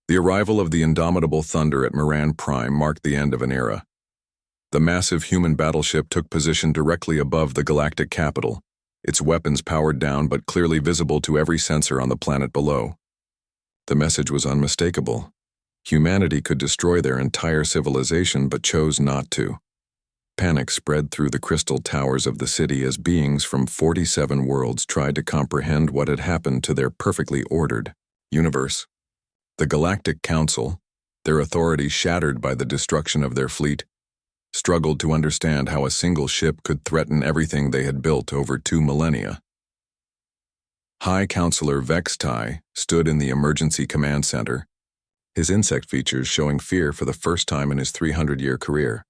The arrival of the indomitable Thunder at Moran Prime marked the end of an era. The massive human battleship took position directly above the galactic capital, its weapons powered down but clearly visible to every sensor on the planet below. The message was unmistakable. Humanity could destroy their entire civilization but chose not to. Panic spread through the crystal towers of the city as beings from 47 worlds tried to comprehend what had happened to their perfectly ordered universe. The Galactic Council, their authority shattered by the destruction of their fleet, struggled to understand how a single ship could threaten everything they had built over 2 millennia. High Counselor Vextai stood in the Emergency Command Center, his insect features showing fear for the first time in his 300-year career.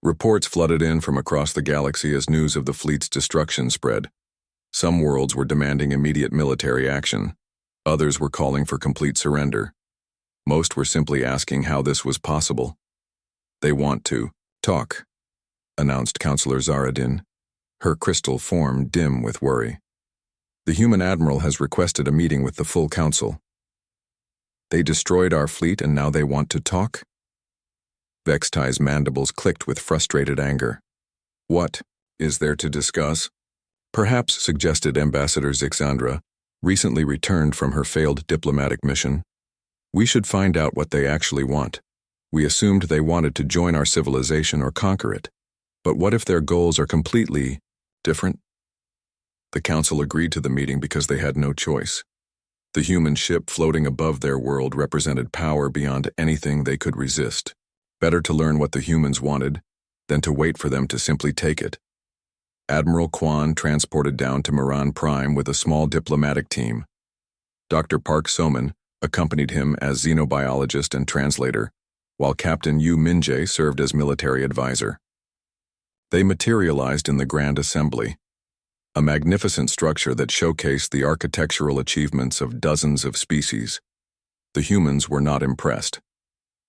Reports flooded in from across the galaxy as news of the fleet's destruction spread. Some worlds were demanding immediate military action. Others were calling for complete surrender. Most were simply asking how this was possible. "They want to talk," announced Counselor Zaradin, her crystal form dim with worry. "The human admiral has requested a meeting with the full council." "They destroyed our fleet and now they want to talk?" Vextai's mandibles clicked with frustrated anger. "What is there to discuss?" "Perhaps," suggested Ambassador Zixandra, recently returned from her failed diplomatic mission, "we should find out what they actually want. We assumed they wanted to join our civilization or conquer it. But what if their goals are completely different?" The council agreed to the meeting because they had no choice. The human ship floating above their world represented power beyond anything they could resist. Better to learn what the humans wanted than to wait for them to simply take it. Admiral Kwan transported down to Moran Prime with a small diplomatic team. Dr. Park Soman accompanied him as xenobiologist and translator, while Captain Yu Minjae served as military advisor. They materialized in the Grand Assembly, a magnificent structure that showcased the architectural achievements of dozens of species. The humans were not impressed.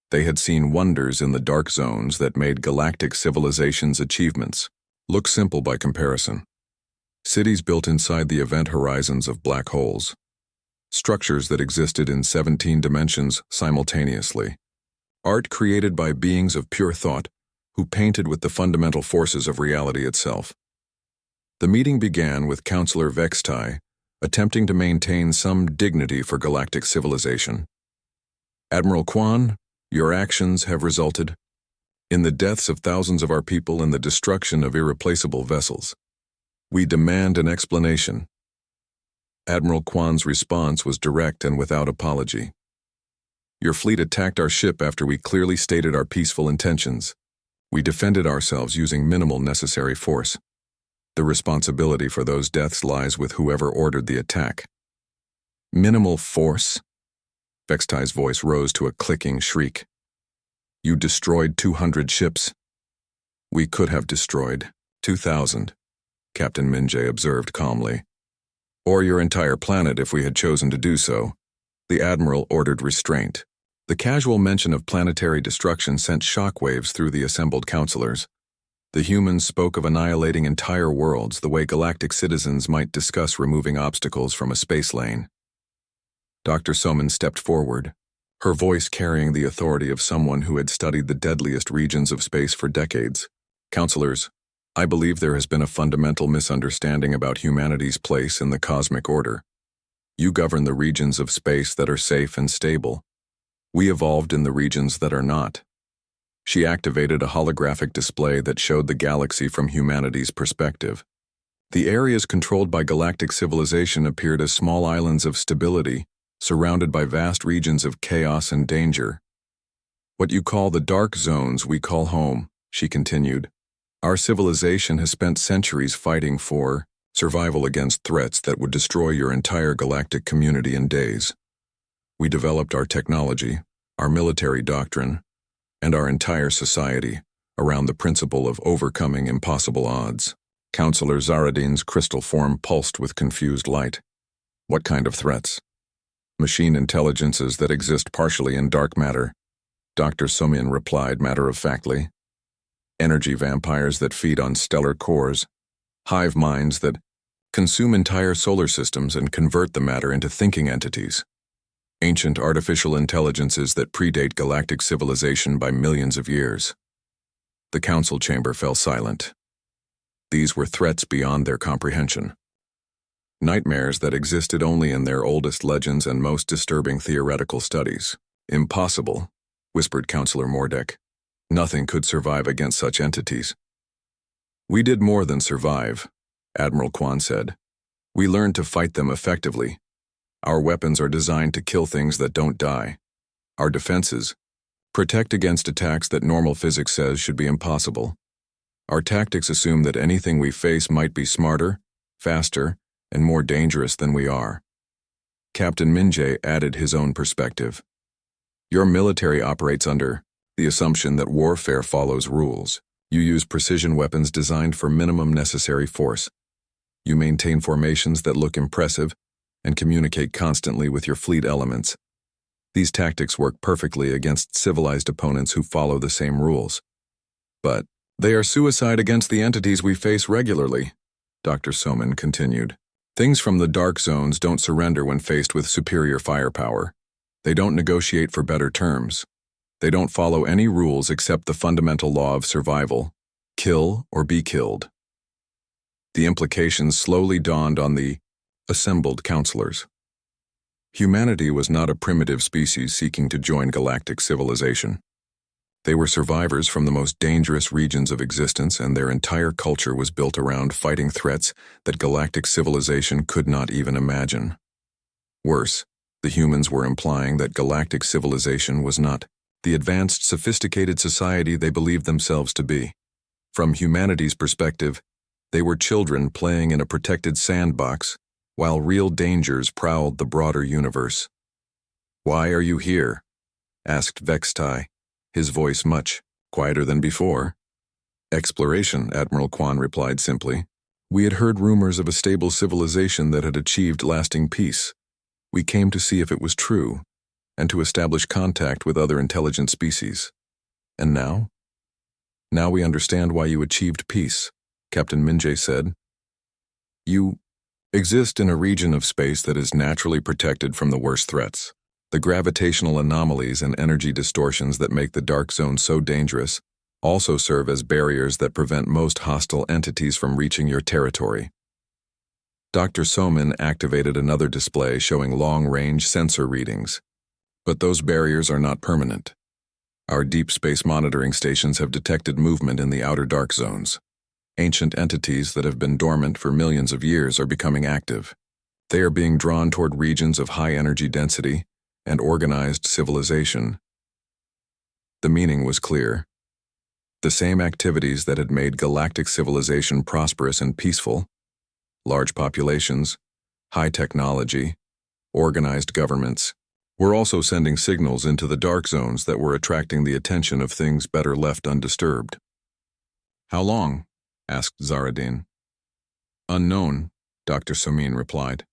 They had seen wonders in the dark zones that made galactic civilizations' achievements look simple by comparison. Cities built inside the event horizons of black holes. Structures that existed in 17 dimensions simultaneously. Art created by beings of pure thought who painted with the fundamental forces of reality itself. The meeting began with Counselor Vextai attempting to maintain some dignity for galactic civilization. "Admiral Kwan, your actions have resulted in the deaths of thousands of our people and the destruction of irreplaceable vessels. We demand an explanation." Admiral Kwan's response was direct and without apology. "Your fleet attacked our ship after we clearly stated our peaceful intentions. We defended ourselves using minimal necessary force. The responsibility for those deaths lies with whoever ordered the attack." "Minimal force?" Vextai's voice rose to a clicking shriek. "You destroyed 200 ships." "We could have destroyed 2,000, Captain Minjae observed calmly. "Or your entire planet if we had chosen to do so." The Admiral ordered restraint. The casual mention of planetary destruction sent shockwaves through the assembled counselors. The humans spoke of annihilating entire worlds the way galactic citizens might discuss removing obstacles from a space lane. Dr. Soman stepped forward, her voice carrying the authority of someone who had studied the deadliest regions of space for decades. "Counselors, I believe there has been a fundamental misunderstanding about humanity's place in the cosmic order. You govern the regions of space that are safe and stable. We evolved in the regions that are not." She activated a holographic display that showed the galaxy from humanity's perspective. The areas controlled by galactic civilization appeared as small islands of stability, surrounded by vast regions of chaos and danger. "What you call the dark zones we call home," she continued. "Our civilization has spent centuries fighting for survival against threats that would destroy your entire galactic community in days. We developed our technology, our military doctrine, and our entire society around the principle of overcoming impossible odds." Counselor Zaradin's crystal form pulsed with confused light. "What kind of threats?" "Machine intelligences that exist partially in dark matter," Dr. Somian replied matter-of-factly. "Energy vampires that feed on stellar cores, hive minds that consume entire solar systems and convert the matter into thinking entities." ancient artificial intelligences that predate galactic civilization by millions of years. The council chamber fell silent. These were threats beyond their comprehension. Nightmares that existed only in their oldest legends and most disturbing theoretical studies. Impossible, whispered Counselor Mordek. Nothing could survive against such entities. We did more than survive, Admiral Kwan said. We learned to fight them effectively. Our weapons are designed to kill things that don't die. Our defenses protect against attacks that normal physics says should be impossible. Our tactics assume that anything we face might be smarter, faster, and more dangerous than we are. Captain Minjay added his own perspective. Your military operates under the assumption that warfare follows rules. You use precision weapons designed for minimum necessary force. You maintain formations that look impressive and communicate constantly with your fleet elements. These tactics work perfectly against civilized opponents who follow the same rules. But they are suicide against the entities we face regularly, Dr. Soman continued. Things from the dark zones don't surrender when faced with superior firepower. They don't negotiate for better terms. They don't follow any rules except the fundamental law of survival: kill or be killed. The implications slowly dawned on the assembled counselors. Humanity was not a primitive species seeking to join galactic civilization. They were survivors from the most dangerous regions of existence, and their entire culture was built around fighting threats that galactic civilization could not even imagine. Worse, the humans were implying that galactic civilization was not the advanced, sophisticated society they believed themselves to be. From humanity's perspective, they were children playing in a protected sandbox, while real dangers prowled the broader universe. "Why are you here?" asked Vextai, his voice much quieter than before. "Exploration," Admiral Kwan replied simply. "We had heard rumors of a stable civilization that had achieved lasting peace. We came to see if it was true, and to establish contact with other intelligent species. And now? Now we understand why you achieved peace," Captain Minjay said. "You exist in a region of space that is naturally protected from the worst threats. The gravitational anomalies and energy distortions that make the dark zone so dangerous also serve as barriers that prevent most hostile entities from reaching your territory." Dr. Soman activated another display showing long-range sensor readings. "But those barriers are not permanent. Our deep space monitoring stations have detected movement in the outer dark zones. Ancient entities that have been dormant for millions of years are becoming active. They are being drawn toward regions of high energy density and organized civilization." The meaning was clear. The same activities that had made galactic civilization prosperous and peaceful, large populations, high technology, organized governments, were also sending signals into the dark zones that were attracting the attention of things better left undisturbed. "How long?" asked Zaradin. "Unknown," Dr. Somin replied.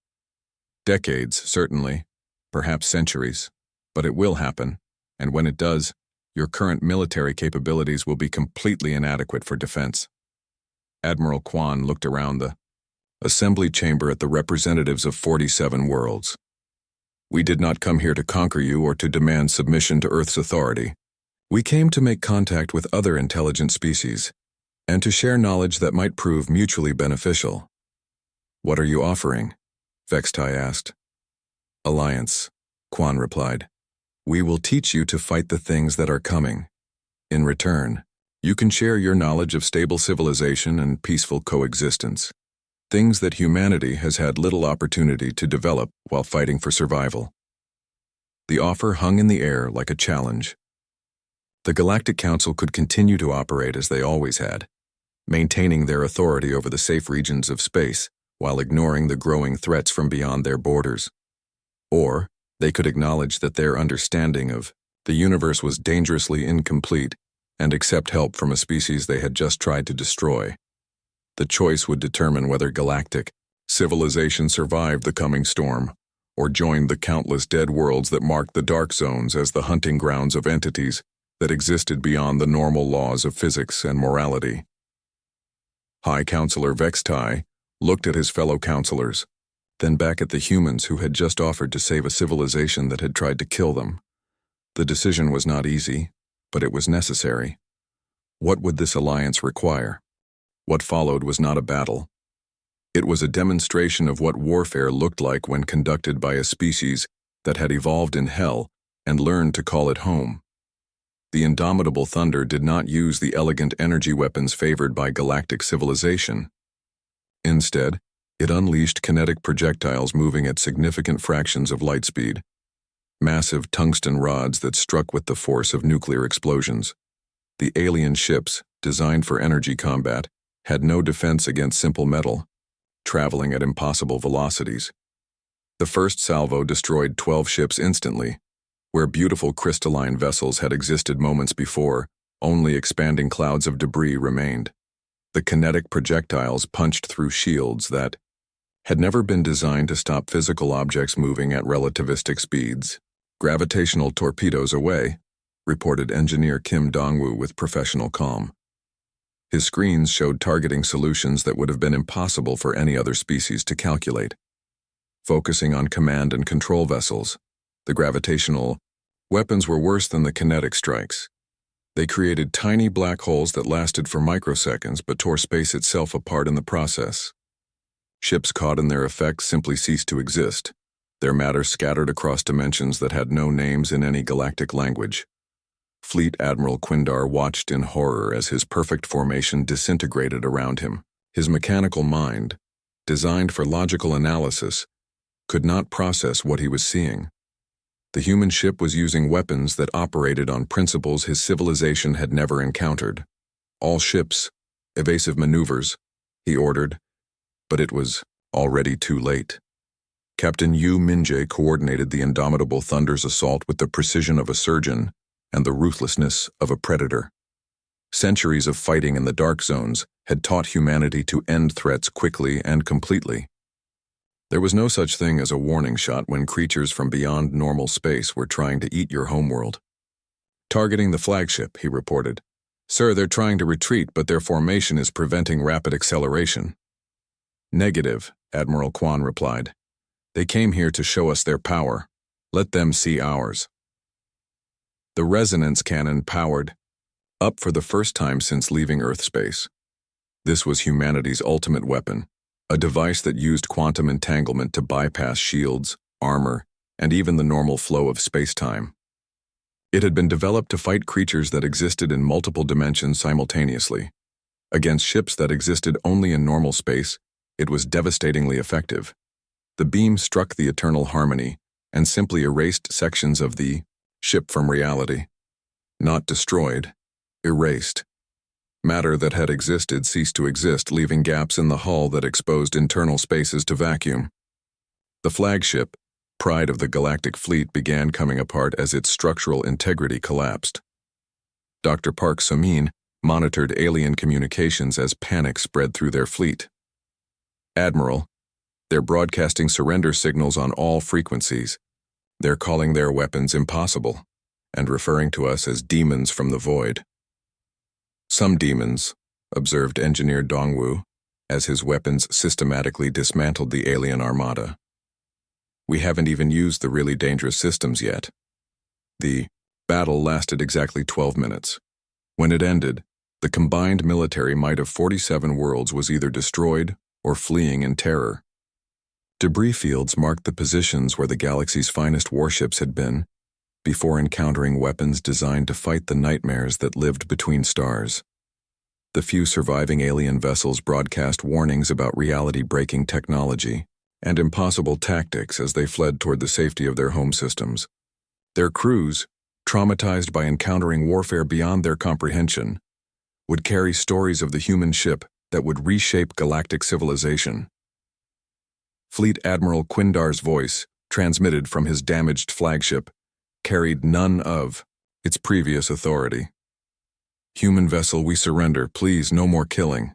"Decades, certainly, perhaps centuries, but it will happen, and when it does, your current military capabilities will be completely inadequate for defense." Admiral Kwan looked around the assembly chamber at the representatives of 47 worlds. "We did not come here to conquer you or to demand submission to Earth's authority. We came to make contact with other intelligent species, and to share knowledge that might prove mutually beneficial." "What are you offering?" Vextai asked. "Alliance," Kwan replied. "We will teach you to fight the things that are coming. In return, you can share your knowledge of stable civilization and peaceful coexistence, things that humanity has had little opportunity to develop while fighting for survival." The offer hung in the air like a challenge. The Galactic Council could continue to operate as they always had, maintaining their authority over the safe regions of space while ignoring the growing threats from beyond their borders. Or they could acknowledge that their understanding of the universe was dangerously incomplete and accept help from a species they had just tried to destroy. The choice would determine whether galactic civilization survived the coming storm, or joined the countless dead worlds that marked the dark zones as the hunting grounds of entities that existed beyond the normal laws of physics and morality. High Counselor Vextai looked at his fellow counselors, then back at the humans who had just offered to save a civilization that had tried to kill them. The decision was not easy, but it was necessary. What would this alliance require? What followed was not a battle. It was a demonstration of what warfare looked like when conducted by a species that had evolved in hell and learned to call it home. The indomitable Thunder did not use the elegant energy weapons favored by galactic civilization. Instead, it unleashed kinetic projectiles moving at significant fractions of light speed, massive tungsten rods that struck with the force of nuclear explosions. The alien ships, designed for energy combat, had no defense against simple metal, traveling at impossible velocities. The first salvo destroyed 12 ships instantly. Where beautiful crystalline vessels had existed moments before, only expanding clouds of debris remained. The kinetic projectiles punched through shields that had never been designed to stop physical objects moving at relativistic speeds. Gravitational torpedoes away, reported engineer Kim Dongwoo with professional calm. His screens showed targeting solutions that would have been impossible for any other species to calculate. Focusing on command and control vessels, the gravitational weapons were worse than the kinetic strikes. They created tiny black holes that lasted for microseconds but tore space itself apart in the process. Ships caught in their effects simply ceased to exist, their matter scattered across dimensions that had no names in any galactic language. Fleet Admiral Quindar watched in horror as his perfect formation disintegrated around him. His mechanical mind, designed for logical analysis, could not process what he was seeing. The human ship was using weapons that operated on principles his civilization had never encountered. All ships, evasive maneuvers, he ordered, but it was already too late. Captain Yu Minjae coordinated the indomitable Thunder's assault with the precision of a surgeon and the ruthlessness of a predator. Centuries of fighting in the dark zones had taught humanity to end threats quickly and completely. There was no such thing as a warning shot when creatures from beyond normal space were trying to eat your homeworld. Targeting the flagship, he reported. Sir, they're trying to retreat, but their formation is preventing rapid acceleration. Negative, Admiral Kwan replied. They came here to show us their power. Let them see ours. The resonance cannon powered up for the first time since leaving Earth space. This was humanity's ultimate weapon. A device that used quantum entanglement to bypass shields, armor, and even the normal flow of space-time. It had been developed to fight creatures that existed in multiple dimensions simultaneously. Against ships that existed only in normal space, it was devastatingly effective. The beam struck the eternal harmony and simply erased sections of the ship from reality. Not destroyed, erased. Matter that had existed ceased to exist, leaving gaps in the hull that exposed internal spaces to vacuum. The flagship, pride of the galactic fleet, began coming apart as its structural integrity collapsed. Dr. Park Somin monitored alien communications as panic spread through their fleet. Admiral, they're broadcasting surrender signals on all frequencies. They're calling their weapons impossible and referring to us as demons from the void. Some demons, observed Engineer Dongwoo, as his weapons systematically dismantled the alien armada. We haven't even used the really dangerous systems yet. The battle lasted exactly 12 minutes. When it ended, the combined military might of 47 worlds was either destroyed or fleeing in terror. Debris fields marked the positions where the galaxy's finest warships had been, before encountering weapons designed to fight the nightmares that lived between stars. The few surviving alien vessels broadcast warnings about reality-breaking technology and impossible tactics as they fled toward the safety of their home systems. Their crews, traumatized by encountering warfare beyond their comprehension, would carry stories of the human ship that would reshape galactic civilization. Fleet Admiral Quindar's voice, transmitted from his damaged flagship, carried none of its previous authority. Human vessel, we surrender. Please, no more killing.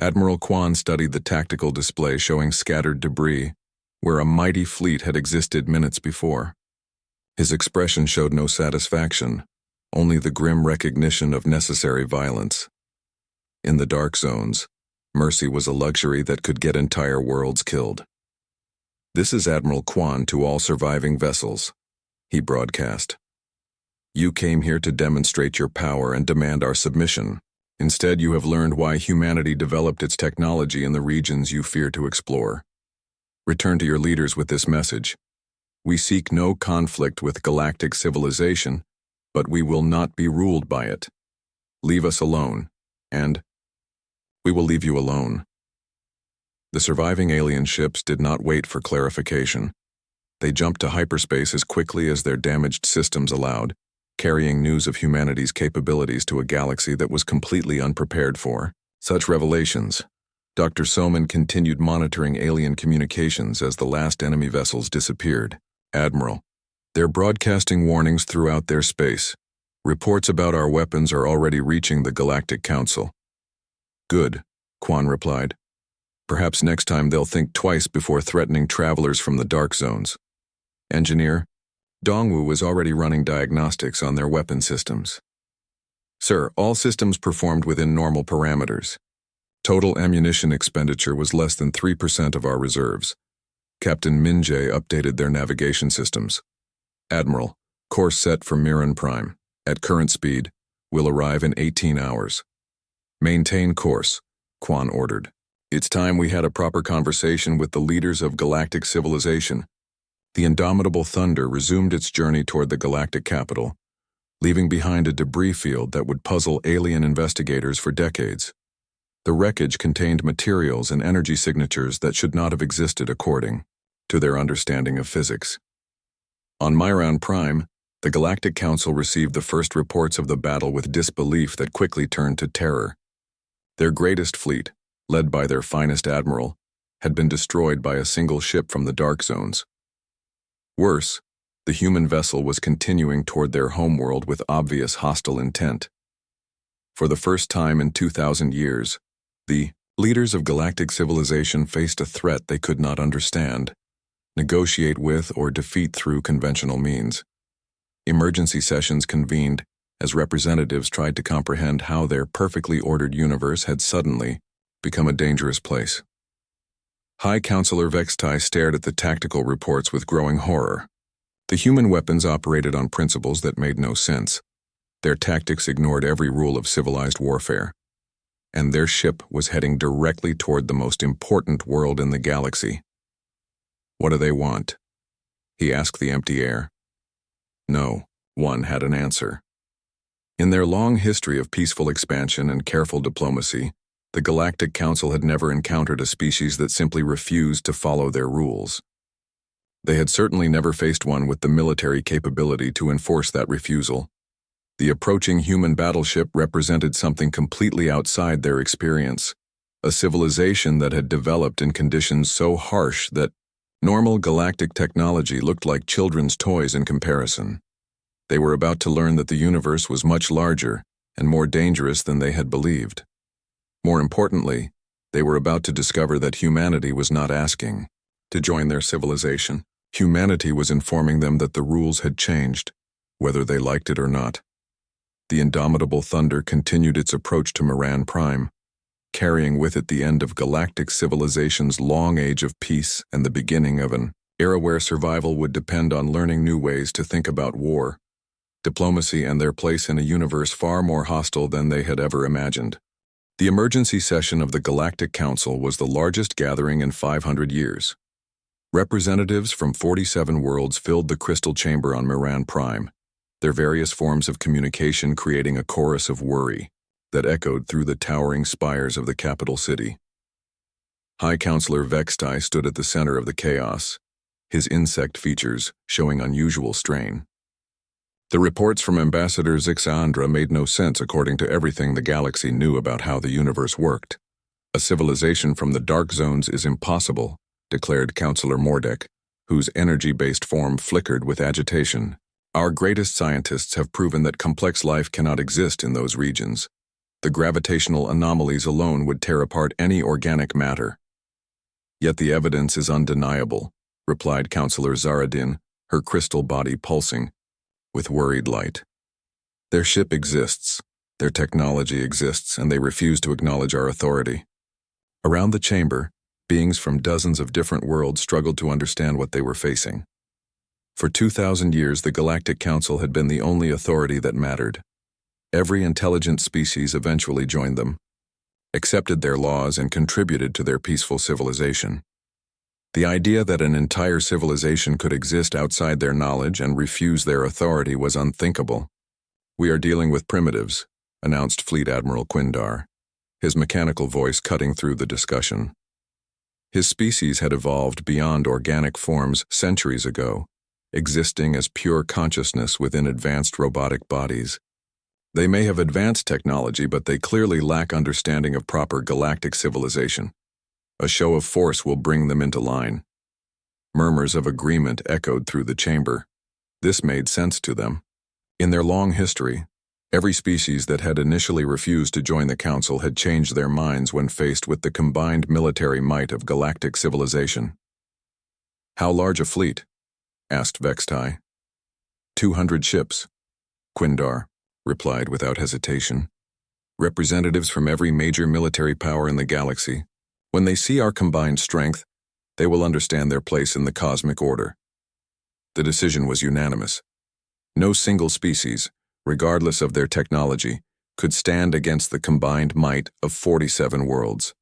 Admiral Kwan studied the tactical display showing scattered debris, where a mighty fleet had existed minutes before. His expression showed no satisfaction, only the grim recognition of necessary violence. In the dark zones, mercy was a luxury that could get entire worlds killed. "This is Admiral Kwan to all surviving vessels," he broadcast. "You came here to demonstrate your power and demand our submission. Instead, you have learned why humanity developed its technology in the regions you fear to explore. Return to your leaders with this message. We seek no conflict with galactic civilization, but we will not be ruled by it. Leave us alone, and we will leave you alone." The surviving alien ships did not wait for clarification. They jumped to hyperspace as quickly as their damaged systems allowed, carrying news of humanity's capabilities to a galaxy that was completely unprepared for such revelations. Dr. Soman continued monitoring alien communications as the last enemy vessels disappeared. "Admiral, they're broadcasting warnings throughout their space. Reports about our weapons are already reaching the Galactic Council." "Good," Kwan replied. "Perhaps next time they'll think twice before threatening travelers from the dark zones." "Engineer, Dongwu was already running diagnostics on their weapon systems." "Sir, all systems performed within normal parameters. Total ammunition expenditure was less than 3% of our reserves. Captain Minjae updated their navigation systems. Admiral, course set for Mirren Prime. At current speed, we'll arrive in 18 hours. Maintain course," Kwan ordered. "It's time we had a proper conversation with the leaders of galactic civilization." The indomitable Thunder resumed its journey toward the galactic capital, leaving behind a debris field that would puzzle alien investigators for decades. The wreckage contained materials and energy signatures that should not have existed according to their understanding of physics. On Myron Prime, the Galactic Council received the first reports of the battle with disbelief that quickly turned to terror. Their greatest fleet, led by their finest admiral, had been destroyed by a single ship from the Dark Zones. Worse, the human vessel was continuing toward their homeworld with obvious hostile intent. For the first time in 2,000 years, the leaders of galactic civilization faced a threat they could not understand, negotiate with, or defeat through conventional means. Emergency sessions convened as representatives tried to comprehend how their perfectly ordered universe had suddenly become a dangerous place. High Counselor Vextai stared at the tactical reports with growing horror. The human weapons operated on principles that made no sense. Their tactics ignored every rule of civilized warfare. And their ship was heading directly toward the most important world in the galaxy. "What do they want?" he asked the empty air. No one had an answer. In their long history of peaceful expansion and careful diplomacy, the Galactic Council had never encountered a species that simply refused to follow their rules. They had certainly never faced one with the military capability to enforce that refusal. The approaching human battleship represented something completely outside their experience, a civilization that had developed in conditions so harsh that normal galactic technology looked like children's toys in comparison. They were about to learn that the universe was much larger and more dangerous than they had believed. More importantly, they were about to discover that humanity was not asking to join their civilization. Humanity was informing them that the rules had changed, whether they liked it or not. The indomitable Thunder continued its approach to Moran Prime, carrying with it the end of galactic civilization's long age of peace and the beginning of an era where survival would depend on learning new ways to think about war, diplomacy, and their place in a universe far more hostile than they had ever imagined. The emergency session of the Galactic Council was the largest gathering in 500 years. Representatives from 47 worlds filled the crystal chamber on Moran Prime, their various forms of communication creating a chorus of worry that echoed through the towering spires of the capital city. High Counselor Vextai stood at the center of the chaos, his insect features showing unusual strain. The reports from Ambassador Zixandra made no sense according to everything the galaxy knew about how the universe worked. "A civilization from the Dark Zones is impossible," declared Counselor Mordek, whose energy-based form flickered with agitation. "Our greatest scientists have proven that complex life cannot exist in those regions. The gravitational anomalies alone would tear apart any organic matter." "Yet the evidence is undeniable," replied Counselor Zaradin, her crystal body pulsing with worried light. "Their ship exists, their technology exists, and they refuse to acknowledge our authority." Around the chamber, Beings from dozens of different worlds struggled to understand what they were facing. For 2,000 years, the Galactic Council had been the only authority that mattered. Every intelligent species eventually joined them, accepted their laws, and contributed to their peaceful civilization. The idea that an entire civilization could exist outside their knowledge and refuse their authority was unthinkable. "We are dealing with primitives," announced Fleet Admiral Quindar, his mechanical voice cutting through the discussion. His species had evolved beyond organic forms centuries ago, existing as pure consciousness within advanced robotic bodies. They may have advanced technology, but they clearly lack understanding of proper galactic civilization. A show of force will bring them into line. Murmurs of agreement echoed through the chamber. This made sense to them. In their long history, every species that had initially refused to join the Council had changed their minds when faced with the combined military might of galactic civilization. "How large a fleet?" asked Vextai. 200 ships, Quindar replied without hesitation. "Representatives from every major military power in the galaxy. When they see our combined strength, they will understand their place in the cosmic order." The decision was unanimous. No single species, regardless of their technology, could stand against the combined might of 47 worlds.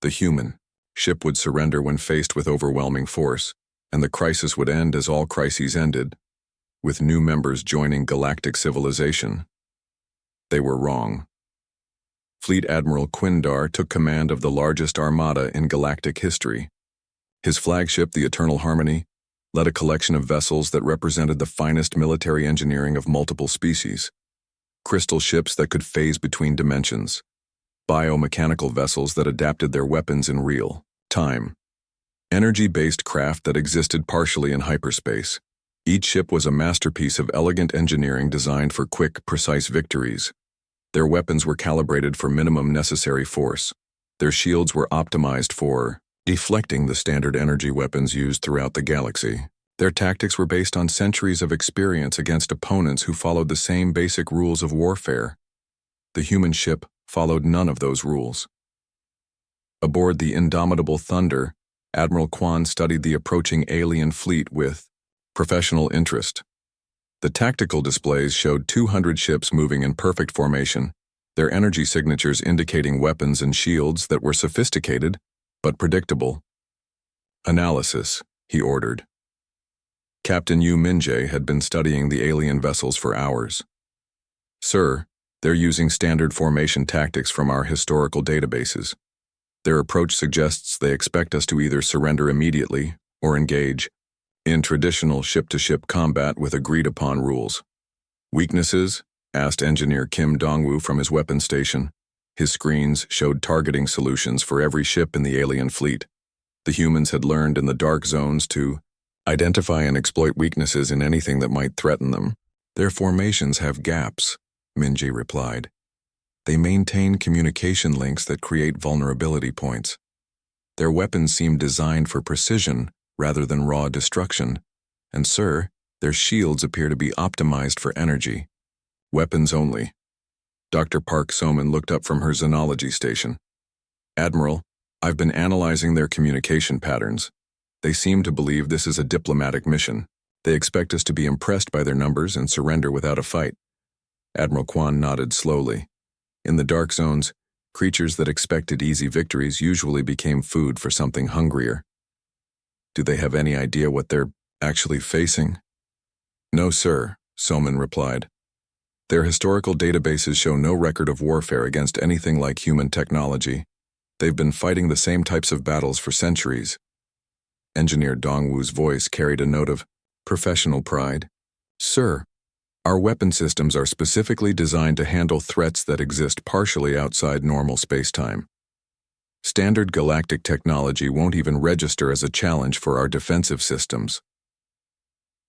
The human ship would surrender when faced with overwhelming force, and the crisis would end as all crises ended, with new members joining galactic civilization. They were wrong. Fleet Admiral Quindar took command of the largest armada in galactic history. His flagship, the Eternal Harmony, led a collection of vessels that represented the finest military engineering of multiple species. Crystal ships that could phase between dimensions. Biomechanical vessels that adapted their weapons in real time. Energy-based craft that existed partially in hyperspace. Each ship was a masterpiece of elegant engineering designed for quick, precise victories. Their weapons were calibrated for minimum necessary force. Their shields were optimized for deflecting the standard energy weapons used throughout the galaxy. Their tactics were based on centuries of experience against opponents who followed the same basic rules of warfare. The human ship followed none of those rules. Aboard the indomitable Thunder, Admiral Quan studied the approaching alien fleet with professional interest. The tactical displays showed 200 ships moving in perfect formation, their energy signatures indicating weapons and shields that were sophisticated but predictable. "Analysis," he ordered. Captain Yu Minjae had been studying the alien vessels for hours. "Sir, they're using standard formation tactics from our historical databases. Their approach suggests they expect us to either surrender immediately or engage in traditional ship-to-ship combat with agreed-upon rules." "Weaknesses?" asked Engineer Kim Dongwoo from his weapon station. His screens showed targeting solutions for every ship in the alien fleet. The humans had learned in the dark zones to identify and exploit weaknesses in anything that might threaten them. "Their formations have gaps," Minji replied. "They maintain communication links that create vulnerability points. Their weapons seem designed for precision rather than raw destruction, and sir, their shields appear to be optimized for energy. Weapons only." Dr. Park Soman looked up from her xenology station. "Admiral, I've been analyzing their communication patterns. They seem to believe this is a diplomatic mission. They expect us to be impressed by their numbers and surrender without a fight." Admiral Quan nodded slowly. In the dark zones, creatures that expected easy victories usually became food for something hungrier. "Do they have any idea what they're actually facing?" "No, sir," Soman replied. "Their historical databases show no record of warfare against anything like human technology. They've been fighting the same types of battles for centuries." Engineer Dongwoo's voice carried a note of professional pride. "Sir, our weapon systems are specifically designed to handle threats that exist partially outside normal space-time. Standard galactic technology won't even register as a challenge for our defensive systems."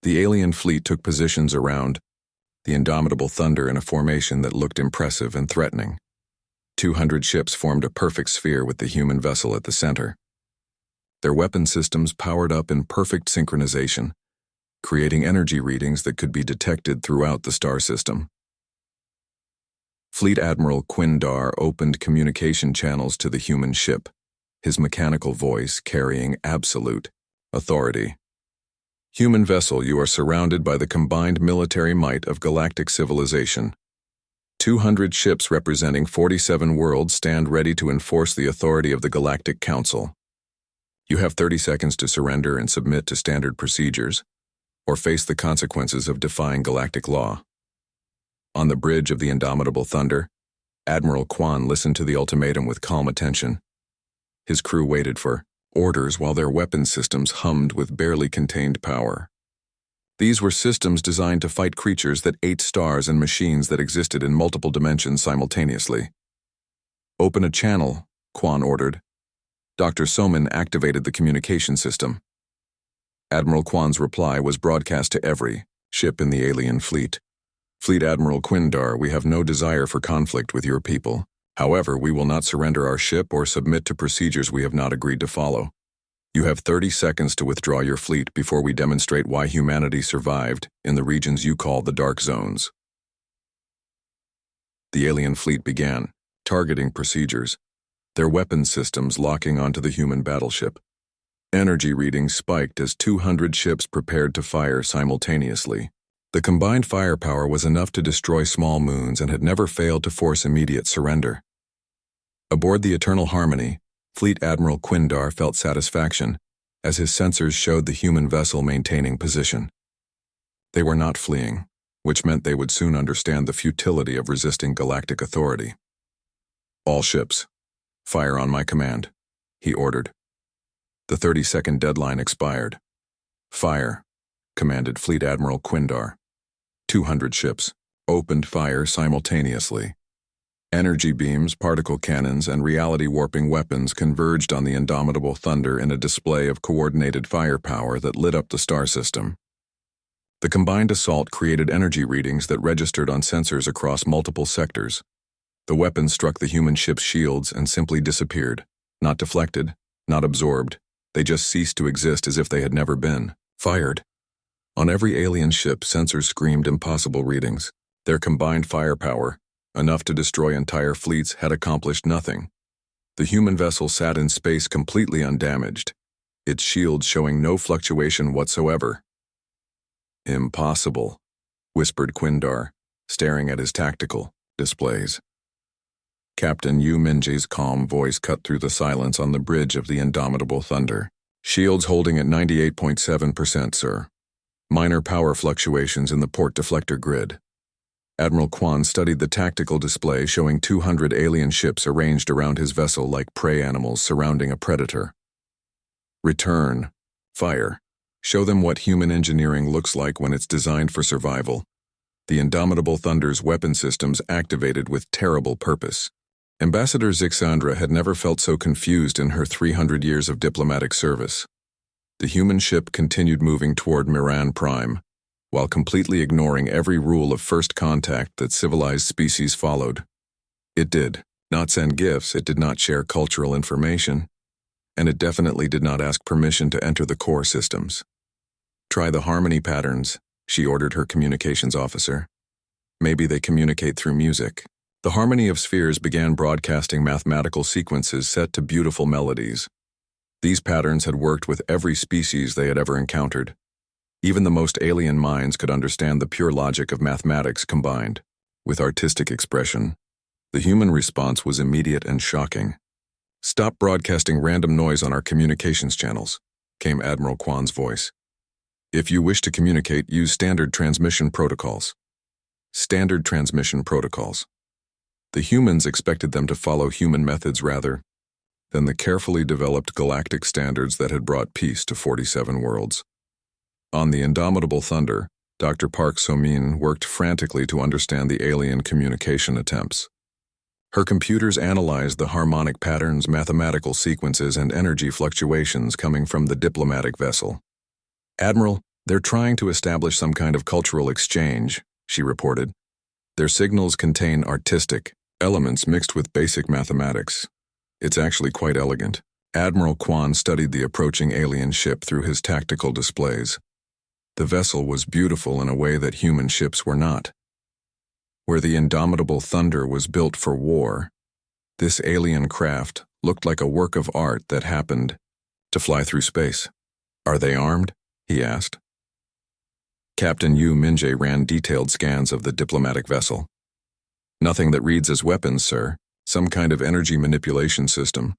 The alien fleet took positions around the indomitable Thunder in a formation that looked impressive and threatening. 200 ships formed a perfect sphere with the human vessel at the center. Their weapon systems powered up in perfect synchronization, creating energy readings that could be detected throughout the star system. Fleet Admiral Quindar opened communication channels to the human ship. his mechanical voice carrying absolute authority. Human vessel, you are surrounded by the combined military might of galactic civilization. 200 ships representing 47 worlds stand ready to enforce the authority of the Galactic Council. You have 30 seconds to surrender and submit to standard procedures, or face the consequences of defying galactic law. On the bridge of the Indomitable Thunder, Admiral Kwan listened to the ultimatum with calm attention. His crew waited for orders while their weapon systems hummed with barely contained power. These were systems designed to fight creatures that ate stars and machines that existed in multiple dimensions simultaneously. "Open a channel," Kwan ordered. Dr. Soman activated the communication system. Admiral Kwan's reply was broadcast to every ship in the alien fleet. "Fleet Admiral Quindar, we have no desire for conflict with your people. However, we will not surrender our ship or submit to procedures we have not agreed to follow. You have 30 seconds to withdraw your fleet before we demonstrate why humanity survived in the regions you call the Dark Zones." The alien fleet began, targeting procedures, their weapons systems locking onto the human battleship. Energy readings spiked as 200 ships prepared to fire simultaneously. The combined firepower was enough to destroy small moons and had never failed to force immediate surrender. Aboard the Eternal Harmony, Fleet Admiral Quindar felt satisfaction as his sensors showed the human vessel maintaining position. They were not fleeing, which meant they would soon understand the futility of resisting galactic authority. "All ships, fire on my command," he ordered. The 30-second deadline expired. "Fire," commanded Fleet Admiral Quindar. 200 ships opened fire simultaneously. Energy beams, particle cannons, and reality-warping weapons converged on the Indomitable Thunder in a display of coordinated firepower that lit up the star system. The combined assault created energy readings that registered on sensors across multiple sectors. The weapons struck the human ship's shields and simply disappeared, not deflected, not absorbed. They just ceased to exist as if they had never been fired. On every alien ship, sensors screamed impossible readings. Their combined firepower, enough to destroy entire fleets, had accomplished nothing. The human vessel sat in space completely undamaged, its shields showing no fluctuation whatsoever. "Impossible," whispered Quindar, staring at his tactical displays. Captain Yu Minji's calm voice cut through the silence on the bridge of the Indomitable Thunder. "Shields holding at 98.7%, sir. Minor power fluctuations in the port deflector grid." Admiral Kwan studied the tactical display showing 200 alien ships arranged around his vessel like prey animals surrounding a predator. "Return. Fire. Show them what human engineering looks like when it's designed for survival." The Indomitable Thunder's weapon systems activated with terrible purpose. Ambassador Zixandra had never felt so confused in her 300 years of diplomatic service. The human ship continued moving toward Miran Prime, while completely ignoring every rule of first contact that civilized species followed. It did not send gifts, it did not share cultural information, and it definitely did not ask permission to enter the core systems. "Try the harmony patterns," she ordered her communications officer. "Maybe they communicate through music." The harmony of spheres began broadcasting mathematical sequences set to beautiful melodies. These patterns had worked with every species they had ever encountered. Even the most alien minds could understand the pure logic of mathematics combined with artistic expression. The human response was immediate and shocking. "Stop broadcasting random noise on our communications channels," came Admiral Kwan's voice. "If you wish to communicate, use standard transmission protocols." Standard transmission protocols. The humans expected them to follow human methods rather than the carefully developed galactic standards that had brought peace to 47 worlds. On the Indomitable Thunder, Dr. Park So-min worked frantically to understand the alien communication attempts. Her computers analyzed the harmonic patterns, mathematical sequences, and energy fluctuations coming from the diplomatic vessel. "Admiral, they're trying to establish some kind of cultural exchange," she reported. "Their signals contain artistic elements mixed with basic mathematics. It's actually quite elegant." Admiral Kwan studied the approaching alien ship through his tactical displays. The vessel was beautiful in a way that human ships were not. Where the Indomitable Thunder was built for war, this alien craft looked like a work of art that happened to fly through space. "Are they armed?" he asked. Captain Yu Minjae ran detailed scans of the diplomatic vessel. "Nothing that reads as weapons, sir. Some kind of energy manipulation system,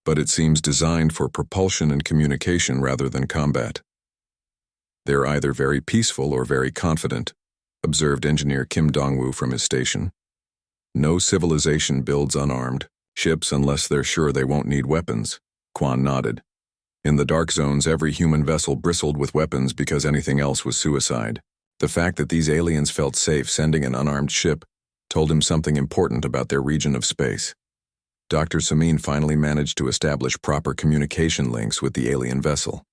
but it seems designed for propulsion and communication rather than combat." "They're either very peaceful or very confident," observed Engineer Kim Dongwoo from his station. "No civilization builds unarmed ships unless they're sure they won't need weapons." Quan nodded. "In the dark zones, every human vessel bristled with weapons because anything else was suicide. The fact that these aliens felt safe sending an unarmed ship told him something important about their region of space. Dr. Samin finally managed to establish proper communication links with the alien vessel.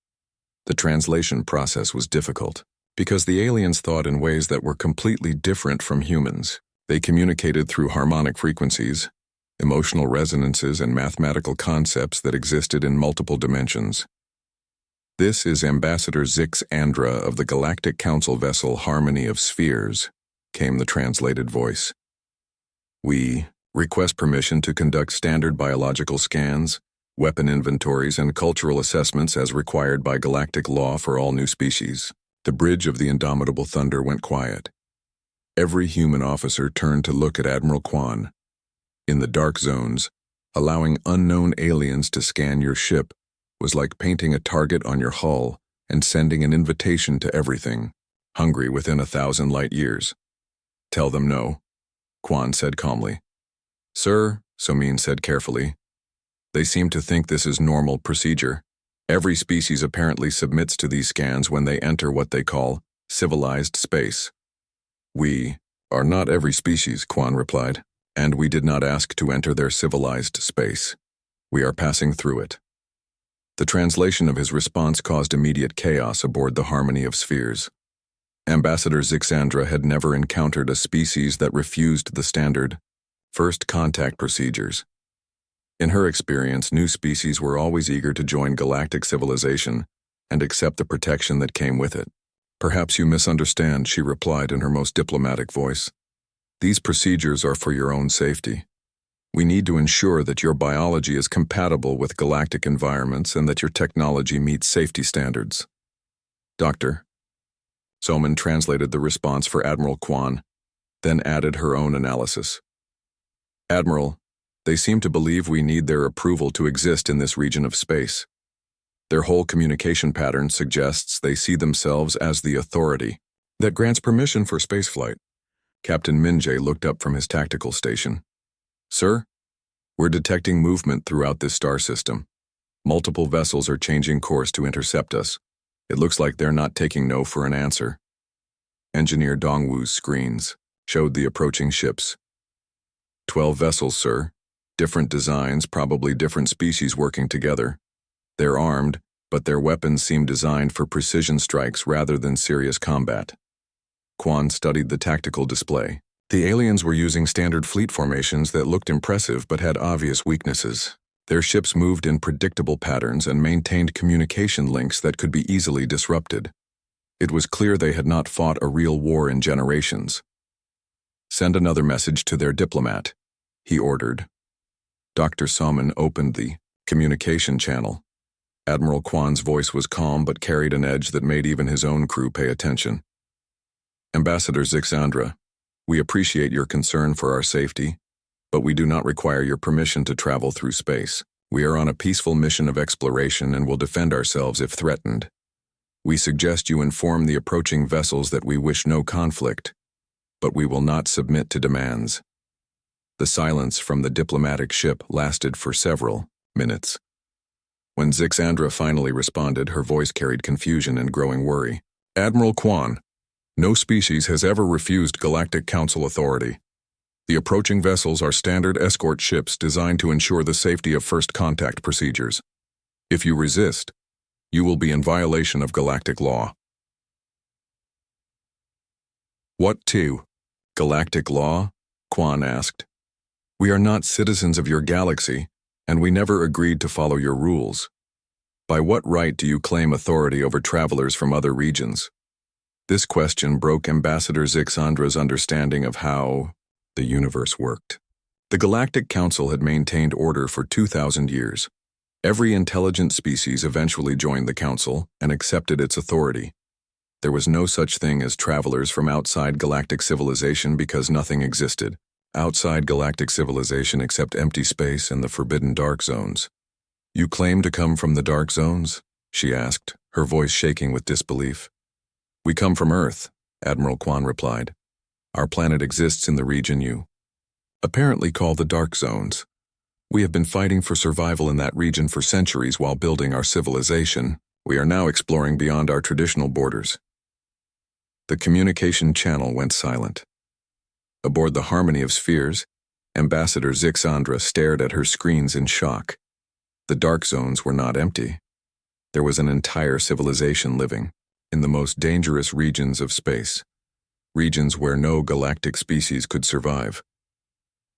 The translation process was difficult, because the aliens thought in ways that were completely different from humans. They communicated through harmonic frequencies, emotional resonances, and mathematical concepts that existed in multiple dimensions. "This is Ambassador Zix Andra of the Galactic Council vessel Harmony of Spheres," came the translated voice. "We request permission to conduct standard biological scans, weapon inventories, and cultural assessments as required by galactic law for all new species." The bridge of the Indomitable Thunder went quiet. Every human officer turned to look at Admiral Quan. In the dark zones, allowing unknown aliens to scan your ship was like painting a target on your hull and sending an invitation to everything, hungry within 1,000 light years. "Tell them no," Quan said calmly. "Sir," Somin said carefully, "they seem to think this is normal procedure. Every species apparently submits to these scans when they enter what they call civilized space." "We are not every species," Quan replied, "and we did not ask to enter their civilized space. We are passing through it." The translation of his response caused immediate chaos aboard the Harmony of Spheres. Ambassador Zixandra had never encountered a species that refused the standard first contact procedures. In her experience, new species were always eager to join galactic civilization and accept the protection that came with it. "Perhaps you misunderstand," she replied in her most diplomatic voice. "These procedures are for your own safety. We need to ensure that your biology is compatible with galactic environments and that your technology meets safety standards." "Doctor." Somin translated the response for Admiral Quan, then added her own analysis. "Admiral, they seem to believe we need their approval to exist in this region of space. Their whole communication pattern suggests they see themselves as the authority that grants permission for spaceflight." Captain Minjae looked up from his tactical station. "Sir, we're detecting movement throughout this star system. Multiple vessels are changing course to intercept us. It looks like they're not taking no for an answer." Engineer Dongwoo's screens showed the approaching ships. 12 vessels, sir. Different designs, probably different species working together. They're armed, but their weapons seem designed for precision strikes rather than serious combat." Quan studied the tactical display. The aliens were using standard fleet formations that looked impressive but had obvious weaknesses. Their ships moved in predictable patterns and maintained communication links that could be easily disrupted. It was clear they had not fought a real war in generations. "Send another message to their diplomat," he ordered. Dr. Somin opened the communication channel. Admiral Quan's voice was calm but carried an edge that made even his own crew pay attention. "Ambassador Zixandra, we appreciate your concern for our safety, but we do not require your permission to travel through space. We are on a peaceful mission of exploration and will defend ourselves if threatened. We suggest you inform the approaching vessels that we wish no conflict, but we will not submit to demands." The silence from the diplomatic ship lasted for several minutes. When Zixandra finally responded, her voice carried confusion and growing worry. "Admiral Quan, no species has ever refused Galactic Council authority. The approaching vessels are standard escort ships designed to ensure the safety of first contact procedures. If you resist, you will be in violation of galactic law." "What to? Galactic law?" Quan asked. "We are not citizens of your galaxy, and we never agreed to follow your rules. By what right do you claim authority over travelers from other regions?" This question broke Ambassador Zixandra's understanding of how the universe worked. The Galactic Council had maintained order for 2,000 years. Every intelligent species eventually joined the Council and accepted its authority. There was no such thing as travelers from outside galactic civilization because nothing existed outside galactic civilization except empty space and the forbidden dark zones. "You claim to come from the dark zones?" she asked, her voice shaking with disbelief. "We come from Earth," Admiral Kwan replied. "Our planet exists in the region you apparently call the dark zones. We have been fighting for survival in that region for centuries while building our civilization. We are now exploring beyond our traditional borders." The communication channel went silent. Aboard the Harmony of Spheres, Ambassador Zixandra stared at her screens in shock. The dark zones were not empty. There was an entire civilization living in the most dangerous regions of space, regions where no galactic species could survive.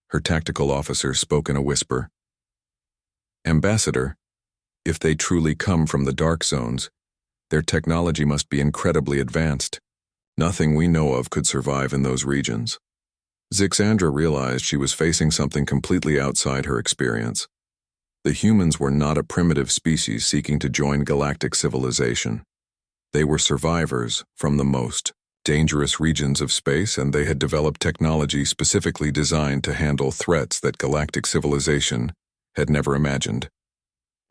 Her tactical officer spoke in a whisper. "Ambassador, if they truly come from the dark zones, their technology must be incredibly advanced. Nothing we know of could survive in those regions." Zixandra realized she was facing something completely outside her experience. The humans were not a primitive species seeking to join galactic civilization. They were survivors from the most dangerous regions of space, and they had developed technology specifically designed to handle threats that galactic civilization had never imagined.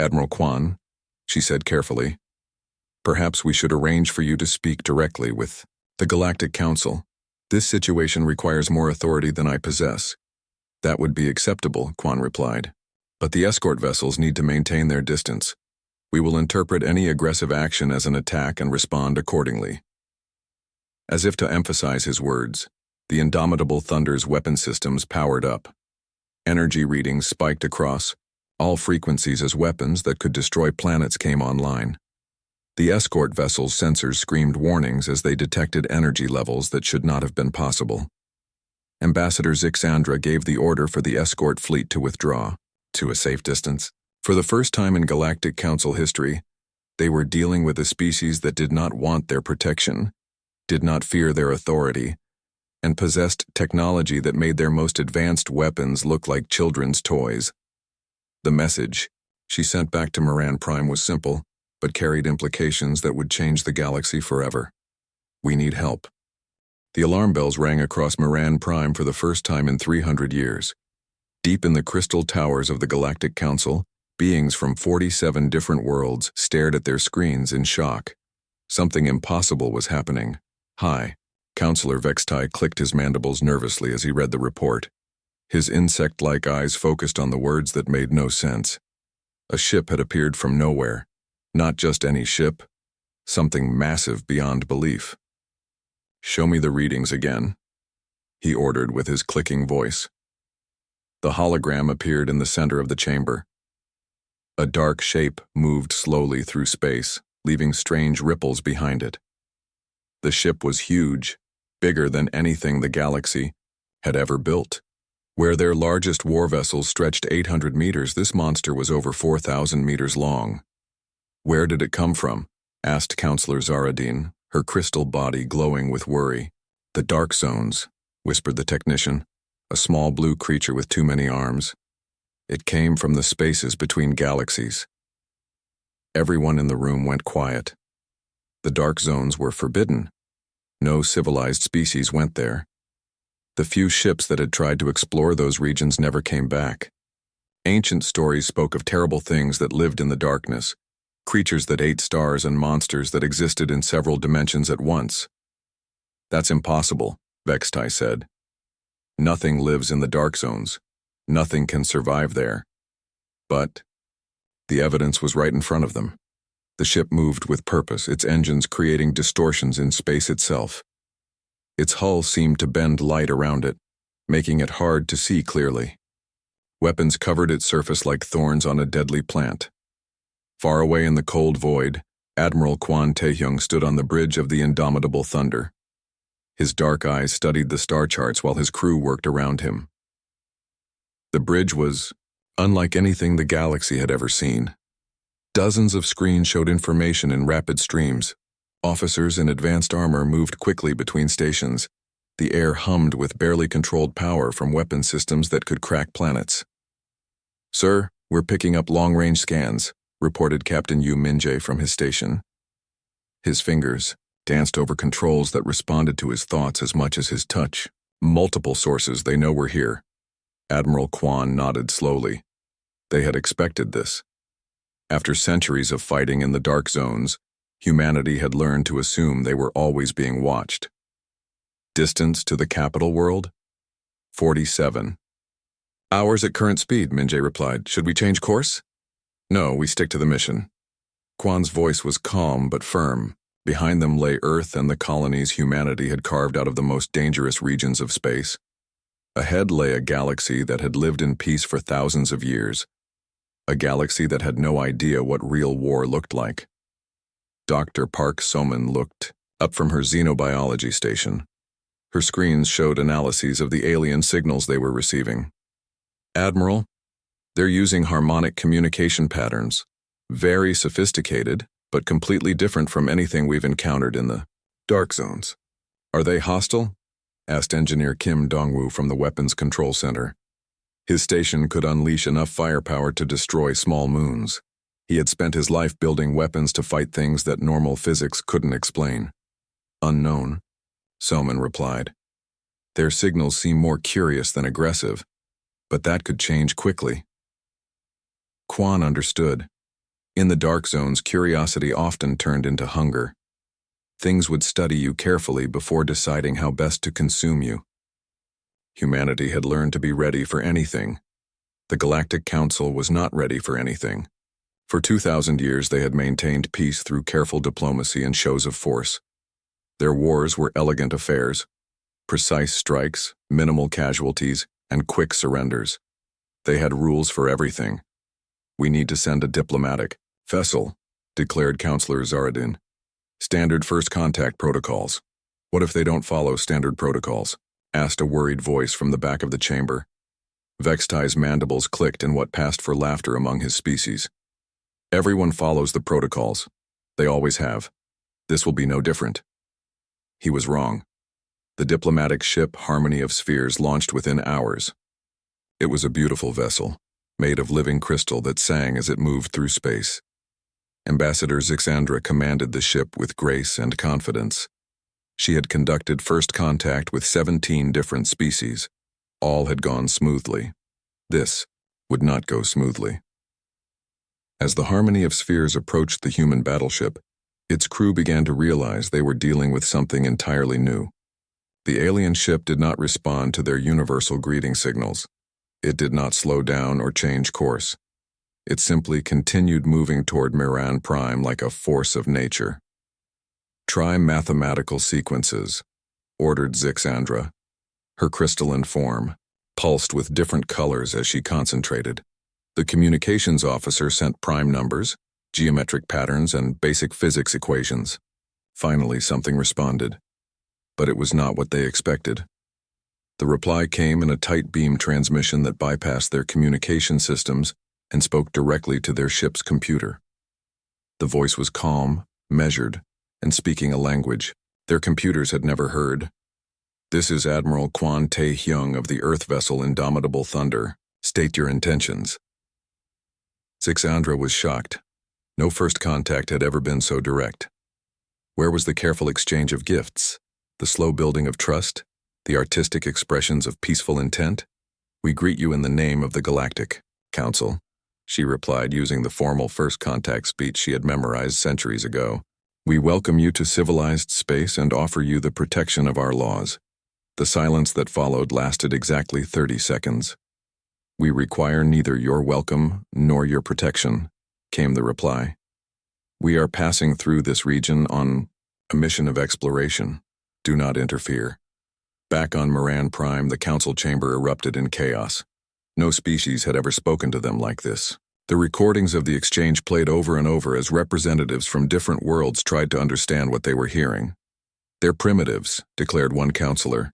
"Admiral Kwan," she said carefully, "perhaps we should arrange for you to speak directly with the Galactic Council. This situation requires more authority than I possess." "That would be acceptable," Kwan replied. "But the escort vessels need to maintain their distance. We will interpret any aggressive action as an attack and respond accordingly." As if to emphasize his words, the Indomitable Thunder's weapon systems powered up. Energy readings spiked across all frequencies as weapons that could destroy planets came online. The escort vessel's sensors screamed warnings as they detected energy levels that should not have been possible. Ambassador Zixandra gave the order for the escort fleet to withdraw to a safe distance. For the first time in Galactic Council history, they were dealing with a species that did not want their protection, did not fear their authority, and possessed technology that made their most advanced weapons look like children's toys. The message she sent back to Moran Prime was simple, but carried implications that would change the galaxy forever. "We need help." The alarm bells rang across Moran Prime for the first time in 300 years. Deep in the crystal towers of the Galactic Council, beings from 47 different worlds stared at their screens in shock. Something impossible was happening. "Hi." Counselor Vextai clicked his mandibles nervously as he read the report. His insect-like eyes focused on the words that made no sense. A ship had appeared from nowhere. Not just any ship, something massive beyond belief. "Show me the readings again," he ordered with his clicking voice. The hologram appeared in the center of the chamber. A dark shape moved slowly through space, leaving strange ripples behind it. The ship was huge, bigger than anything the galaxy had ever built. Where their largest war vessels stretched 800 meters, this monster was over 4,000 meters long. "Where did it come from?" asked Counselor Zaradin, her crystal body glowing with worry. "The dark zones," whispered the technician, a small blue creature with too many arms. "It came from the spaces between galaxies." Everyone in the room went quiet. The dark zones were forbidden. No civilized species went there. The few ships that had tried to explore those regions never came back. Ancient stories spoke of terrible things that lived in the darkness, creatures that ate stars and monsters that existed in several dimensions at once. "That's impossible," Vextai said. "Nothing lives in the dark zones. Nothing can survive there." But the evidence was right in front of them. The ship moved with purpose, its engines creating distortions in space itself. Its hull seemed to bend light around it, making it hard to see clearly. Weapons covered its surface like thorns on a deadly plant. Far away in the cold void, Admiral Kwan Taehyung stood on the bridge of the Indomitable Thunder. His dark eyes studied the star charts while his crew worked around him. The bridge was unlike anything the galaxy had ever seen. Dozens of screens showed information in rapid streams. Officers in advanced armor moved quickly between stations, The air hummed with barely controlled power from weapon systems that could crack planets. "Sir, we're picking up long-range scans," reported Captain Yu Minjae from his station. His fingers danced over controls that responded to his thoughts as much as his touch. "Multiple sources, they know we're here." Admiral Quan nodded slowly. They had expected this. After centuries of fighting in the dark zones, humanity had learned to assume they were always being watched. Distance to the capital world? 47. "Hours at current speed," Minjae replied. "Should we change course?" "No, we stick to the mission." Quan's voice was calm but firm. Behind them lay Earth and the colonies humanity had carved out of the most dangerous regions of space. Ahead lay a galaxy that had lived in peace for thousands of years. A galaxy that had no idea what real war looked like. Dr. Park Soman looked up from her xenobiology station. Her screens showed analyses of the alien signals they were receiving. "Admiral, they're using harmonic communication patterns. Very sophisticated, but completely different from anything we've encountered in the dark zones." "Are they hostile?" asked Engineer Kim Dongwoo from the Weapons Control Center. His station could unleash enough firepower to destroy small moons. He had spent his life building weapons to fight things that normal physics couldn't explain. "Unknown," Soman replied. "Their signals seem more curious than aggressive, but that could change quickly." Quan understood. In the dark zones, curiosity often turned into hunger. Things would study you carefully before deciding how best to consume you. Humanity had learned to be ready for anything. The Galactic Council was not ready for anything. For 2,000 years they had maintained peace through careful diplomacy and shows of force. Their wars were elegant affairs, precise strikes, minimal casualties, and quick surrenders. They had rules for everything. "We need to send a diplomatic vessel," declared Counselor Zaradin. "Standard first contact protocols." "What if they don't follow standard protocols?" asked a worried voice from the back of the chamber. Vextai's mandibles clicked in what passed for laughter among his species. "Everyone follows the protocols. They always have. This will be no different." He was wrong. The diplomatic ship Harmony of Spheres launched within hours. It was a beautiful vessel, made of living crystal that sang as it moved through space. Ambassador Zixandra commanded the ship with grace and confidence. She had conducted first contact with 17 different species. All had gone smoothly. This would not go smoothly. As the Harmony of Spheres approached the human battleship, its crew began to realize they were dealing with something entirely new. The alien ship did not respond to their universal greeting signals. It did not slow down or change course. It simply continued moving toward Miran Prime like a force of nature. "Try mathematical sequences," ordered Zixandra. Her crystalline form pulsed with different colors as she concentrated. The communications officer sent prime numbers, geometric patterns, and basic physics equations. Finally, something responded. But it was not what they expected. The reply came in a tight beam transmission that bypassed their communication systems and spoke directly to their ship's computer. The voice was calm, measured, and speaking a language their computers had never heard. "This is Admiral Quan Tae-hyung of the Earth vessel Indomitable Thunder. State your intentions." Zixandra was shocked. No first contact had ever been so direct. Where was the careful exchange of gifts, the slow building of trust, the artistic expressions of peaceful intent? "We greet you in the name of the Galactic Council," she replied using the formal first contact speech she had memorized centuries ago. "We welcome you to civilized space and offer you the protection of our laws." The silence that followed lasted exactly 30 seconds. "We require neither your welcome nor your protection," came the reply. "We are passing through this region on a mission of exploration. Do not interfere." Back on Miran Prime, the council chamber erupted in chaos. No species had ever spoken to them like this. The recordings of the exchange played over and over as representatives from different worlds tried to understand what they were hearing. "They're primitives," declared one counselor.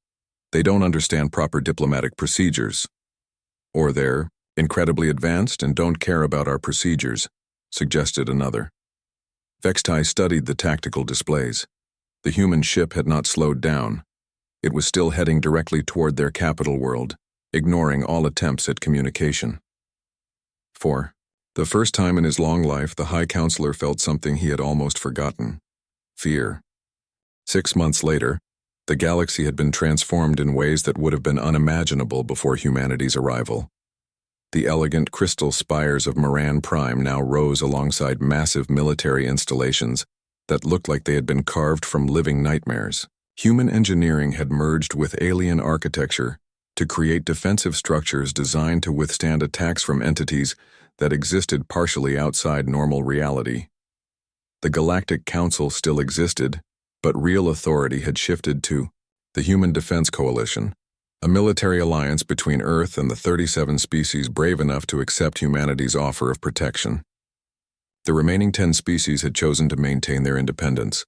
"They don't understand proper diplomatic procedures." "Or they're incredibly advanced and don't care about our procedures," suggested another. Vextai studied the tactical displays. The human ship had not slowed down. It was still heading directly toward their capital world, ignoring all attempts at communication. 4. The first time in his long life, the High Counselor felt something he had almost forgotten: fear. 6 months later, the galaxy had been transformed in ways that would have been unimaginable before humanity's arrival. The elegant crystal spires of Maran Prime now rose alongside massive military installations that looked like they had been carved from living nightmares. Human engineering had merged with alien architecture to create defensive structures designed to withstand attacks from entities that existed partially outside normal reality. The Galactic Council still existed, but real authority had shifted to the Human Defense Coalition, a military alliance between Earth and the 37 species brave enough to accept humanity's offer of protection. The remaining 10 species had chosen to maintain their independence,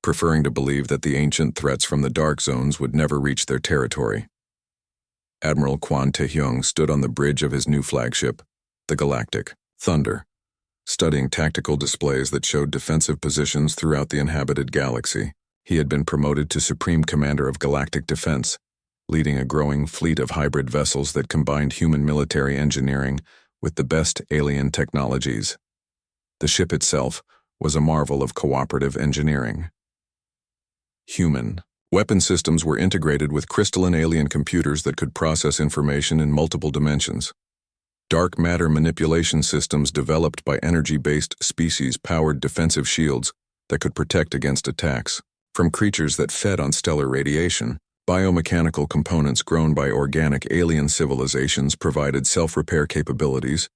preferring to believe that the ancient threats from the Dark Zones would never reach their territory. Admiral Quan Taehyung stood on the bridge of his new flagship, the Galactic Thunder, studying tactical displays that showed defensive positions throughout the inhabited galaxy. He had been promoted to Supreme Commander of Galactic Defense, leading a growing fleet of hybrid vessels that combined human military engineering with the best alien technologies. The ship itself was a marvel of cooperative engineering. Human weapon systems were integrated with crystalline alien computers that could process information in multiple dimensions. Dark matter manipulation systems developed by energy-based species powered defensive shields that could protect against attacks from creatures that fed on stellar radiation. Biomechanical components grown by organic alien civilizations provided self-repair capabilities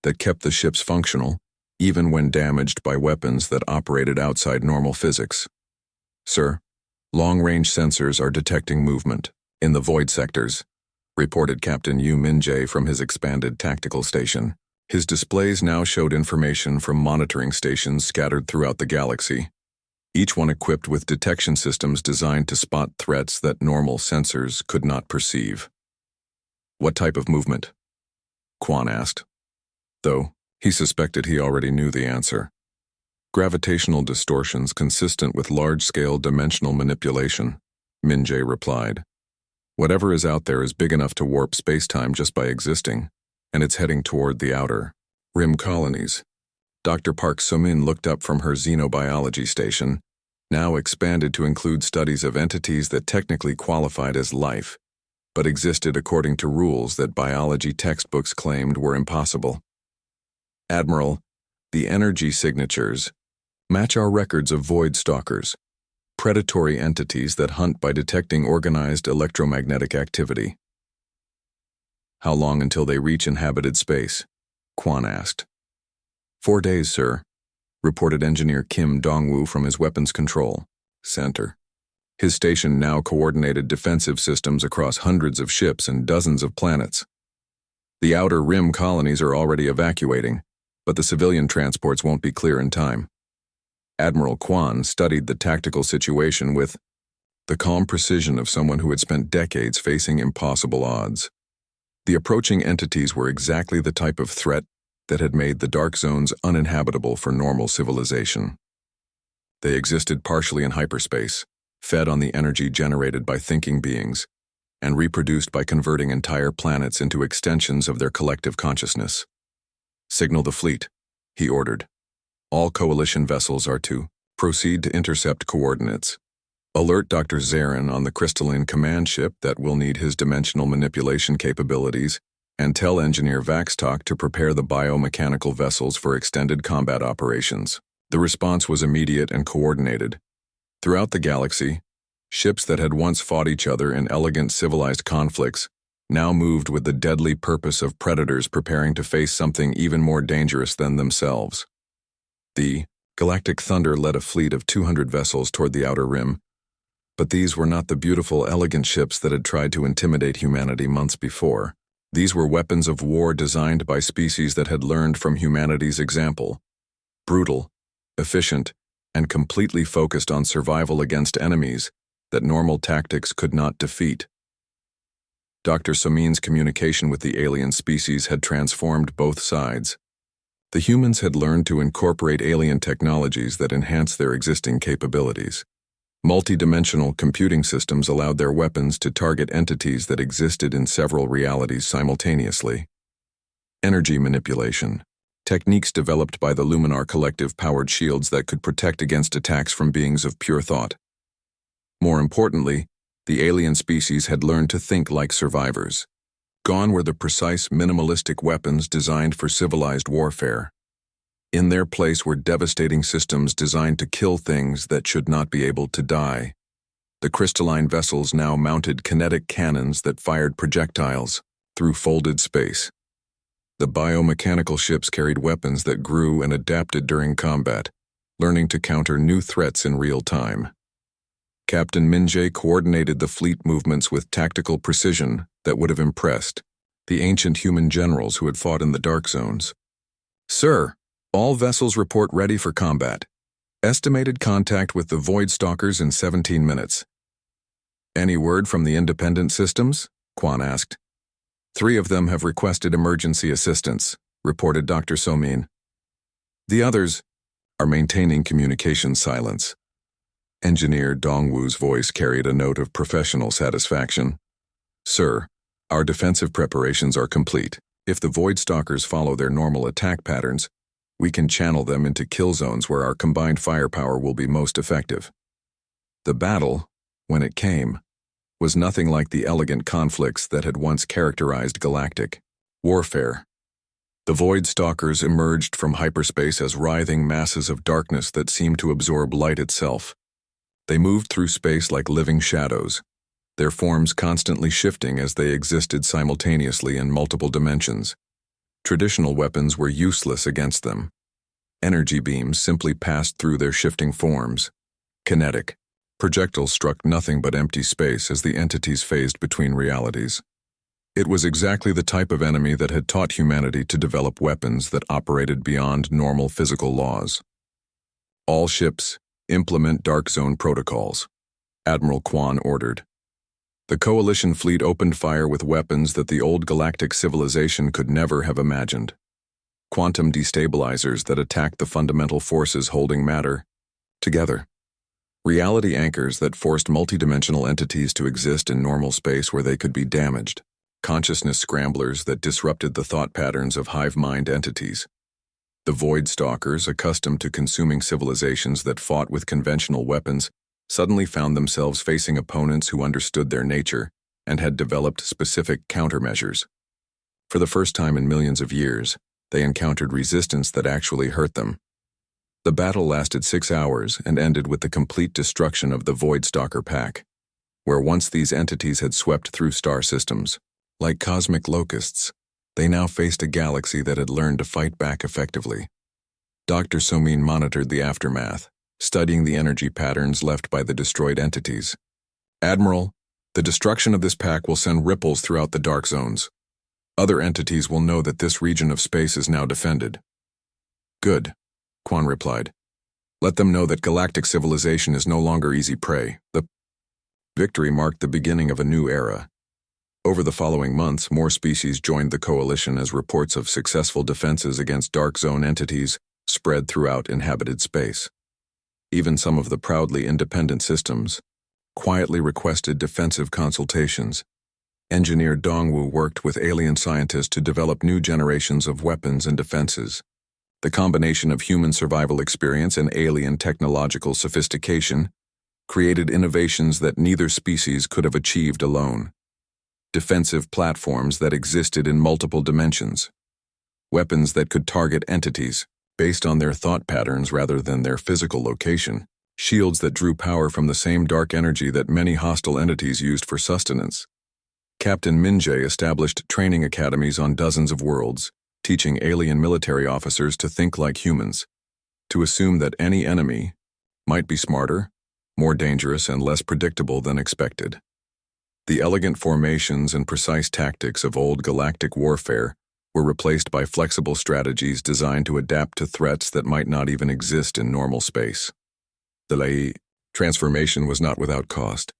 that kept the ships functional, even when damaged by weapons that operated outside normal physics. Sir, long-range sensors are detecting movement in the void sectors, reported Captain Yu Min-jae from his expanded tactical station. His displays now showed information from monitoring stations scattered throughout the galaxy, each one equipped with detection systems designed to spot threats that normal sensors could not perceive. What type of movement? Quan asked, though he suspected he already knew the answer. Gravitational distortions consistent with large-scale dimensional manipulation, Min-jae replied. Whatever is out there is big enough to warp space-time just by existing, and it's heading toward the outer rim colonies. Dr. Park So-min looked up from her xenobiology station, now expanded to include studies of entities that technically qualified as life, but existed according to rules that biology textbooks claimed were impossible. Admiral, the energy signatures match our records of void stalkers, predatory entities that hunt by detecting organized electromagnetic activity. How long until they reach inhabited space? Quan asked. 4 days, sir, reported Engineer Kim Dong-woo from his Weapons Control Center. His station now coordinated defensive systems across hundreds of ships and dozens of planets. The outer rim colonies are already evacuating, but the civilian transports won't be clear in time. Admiral Quan studied the tactical situation with the calm precision of someone who had spent decades facing impossible odds. The approaching entities were exactly the type of threat that had made the dark zones uninhabitable for normal civilization. They existed partially in hyperspace, fed on the energy generated by thinking beings, and reproduced by converting entire planets into extensions of their collective consciousness. Signal the fleet, he ordered. All coalition vessels are to proceed to intercept coordinates. Alert Dr. Zarin on the crystalline command ship that will need his dimensional manipulation capabilities, and tell Engineer Vaxtok to prepare the biomechanical vessels for extended combat operations. The response was immediate and coordinated. Throughout the galaxy, ships that had once fought each other in elegant civilized conflicts now moved with the deadly purpose of predators preparing to face something even more dangerous than themselves. The Galactic Thunder led a fleet of 200 vessels toward the outer rim, but these were not the beautiful, elegant ships that had tried to intimidate humanity months before. These were weapons of war designed by species that had learned from humanity's example. Brutal, efficient, and completely focused on survival against enemies that normal tactics could not defeat. Dr. So-min's communication with the alien species had transformed both sides. The humans had learned to incorporate alien technologies that enhanced their existing capabilities. Multi-dimensional computing systems allowed their weapons to target entities that existed in several realities simultaneously. Energy manipulation. Techniques developed by the Luminar Collective powered shields that could protect against attacks from beings of pure thought. More importantly, the alien species had learned to think like survivors. Gone were the precise, minimalistic weapons designed for civilized warfare. In their place were devastating systems designed to kill things that should not be able to die. The crystalline vessels now mounted kinetic cannons that fired projectiles through folded space. The biomechanical ships carried weapons that grew and adapted during combat, learning to counter new threats in real time. Captain Minje coordinated the fleet movements with tactical precision that would have impressed the ancient human generals who had fought in the Dark Zones. "Sir, all vessels report ready for combat. Estimated contact with the Void Stalkers in 17 minutes. Any word from the independent systems?" Quan asked. "3 of them have requested emergency assistance," reported Dr. Somin. "The others are maintaining communication silence." Engineer Dongwu's voice carried a note of professional satisfaction. "Sir, our defensive preparations are complete. If the Void Stalkers follow their normal attack patterns, we can channel them into kill zones where our combined firepower will be most effective." The battle, when it came, was nothing like the elegant conflicts that had once characterized galactic warfare. The Void Stalkers emerged from hyperspace as writhing masses of darkness that seemed to absorb light itself. They moved through space like living shadows, their forms constantly shifting as they existed simultaneously in multiple dimensions. Traditional weapons were useless against them. Energy beams simply passed through their shifting forms. Kinetic projectiles struck nothing but empty space as the entities phased between realities. It was exactly the type of enemy that had taught humanity to develop weapons that operated beyond normal physical laws. "All ships, implement Dark Zone protocols," Admiral Quan ordered. The Coalition fleet opened fire with weapons that the old galactic civilization could never have imagined. Quantum destabilizers that attacked the fundamental forces holding matter together. Reality anchors that forced multidimensional entities to exist in normal space where they could be damaged. Consciousness scramblers that disrupted the thought patterns of hive mind entities. The Void Stalkers, accustomed to consuming civilizations that fought with conventional weapons, suddenly found themselves facing opponents who understood their nature and had developed specific countermeasures. For the first time in millions of years, they encountered resistance that actually hurt them. The battle lasted 6 hours and ended with the complete destruction of the Void Stalker pack, where once these entities had swept through star systems. Like cosmic locusts, they now faced a galaxy that had learned to fight back effectively. Dr. Somin monitored the aftermath, studying the energy patterns left by the destroyed entities. "Admiral, the destruction of this pack will send ripples throughout the Dark Zones. Other entities will know that this region of space is now defended." "Good," Quan replied. "Let them know that galactic civilization is no longer easy prey." The victory marked the beginning of a new era. Over the following months, more species joined the Coalition as reports of successful defenses against Dark Zone entities spread throughout inhabited space. Even some of the proudly independent systems quietly requested defensive consultations. Engineer Dongwu worked with alien scientists to develop new generations of weapons and defenses. The combination of human survival experience and alien technological sophistication created innovations that neither species could have achieved alone. Defensive platforms that existed in multiple dimensions. Weapons that could target entities based on their thought patterns rather than their physical location. Shields that drew power from the same dark energy that many hostile entities used for sustenance. Captain Minje established training academies on dozens of worlds, teaching alien military officers to think like humans, to assume that any enemy might be smarter, more dangerous, and less predictable than expected. The elegant formations and precise tactics of old galactic warfare were replaced by flexible strategies designed to adapt to threats that might not even exist in normal space. The transformation was not without cost.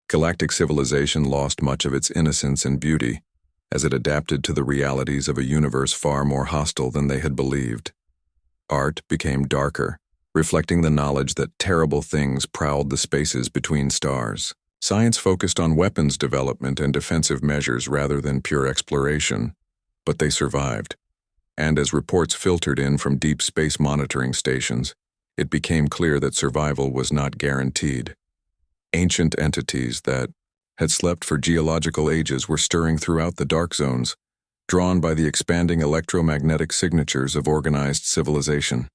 Galactic civilization lost much of its innocence and beauty as it adapted to the realities of a universe far more hostile than they had believed. Art became darker, reflecting the knowledge that terrible things prowled the spaces between stars. Science focused on weapons development and defensive measures rather than pure exploration, but they survived. And as reports filtered in from deep space monitoring stations, it became clear that survival was not guaranteed. Ancient entities that had slept for geological ages were stirring throughout the dark zones, drawn by the expanding electromagnetic signatures of organized civilization.